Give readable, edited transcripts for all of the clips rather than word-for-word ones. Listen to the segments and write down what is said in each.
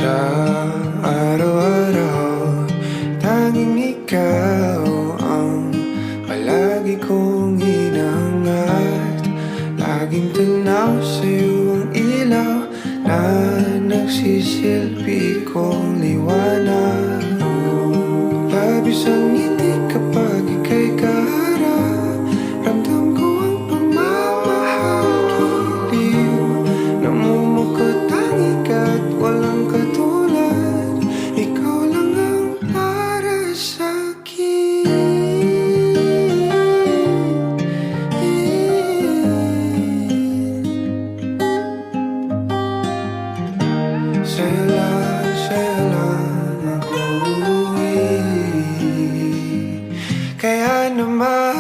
Sa araw-araw, tanging ikaw ang palagi kong hinahangat. Laging tanaw sa'yo ang ilaw na nagsisilbi kong liwanag. Labis ang ngiti kapag ika'y kaharap. Ramdam ko ang pagmamahal, giliw. Namumukot tangi ka't walang katulad. Ikaw lang ang para sa'kin. Sa'yo lang ako kaya naman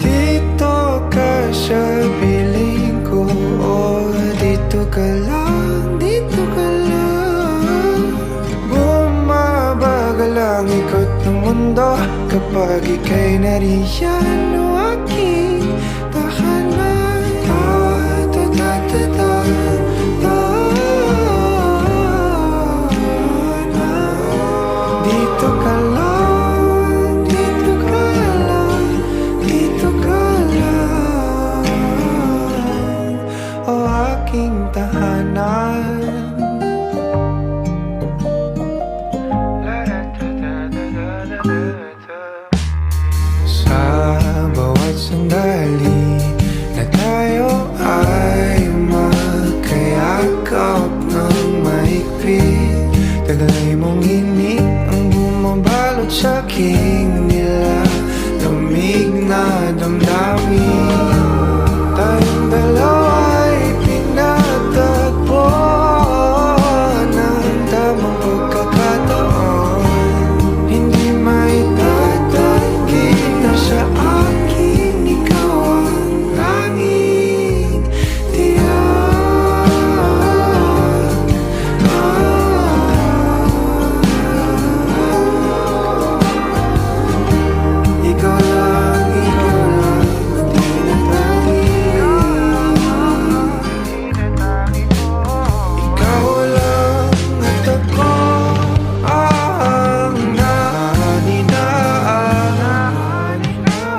dito ka sa piling ko. Oh, dito ka lang, dito ka lang. Bumabagal ang ikot ng mundo kapag ika'y nariyan. O aking tahanan. Dito ka lang, dito ka lang, dito ka lang. O aking tahanan. Sa bawat sandali na tayo ay magkayakap ng mahigpit, taglay mong hini ang bumabalot sa aking nilalamig na damdamin. Tayong dalawa'y pinatagpo ng tamang pagkakataon. Hindi maitatanggi na sa akin ikaw ang tanging tiyak. Ikaw lang, tinatanggi. Ikaw lang at ako ang naninaan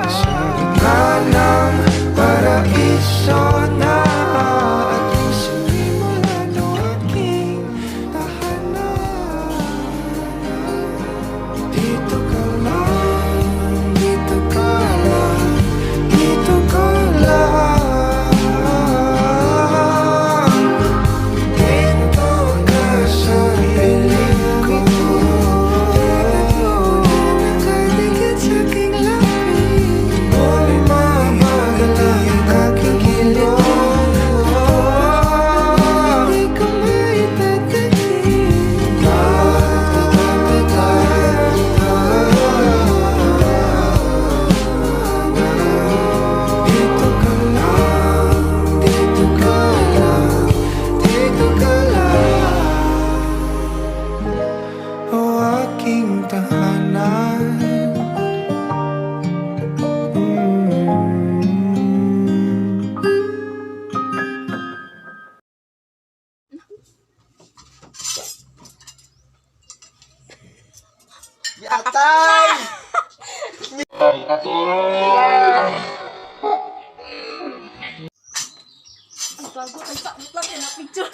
sa gitna ng paraiso na ating sinimulan. O aking tahanan. Dito ka lang, dito ka lang, dito ka lang. Dito ka sa piling ko. Nakadikit sa aking labi. Bumabagal ang aking kilos. Hindi ko maitatanggi. Dito ka lang, dito ka lang, dito ka lang. O aking tahanan. Atay! Bago tayo sa mutlak yan na picture.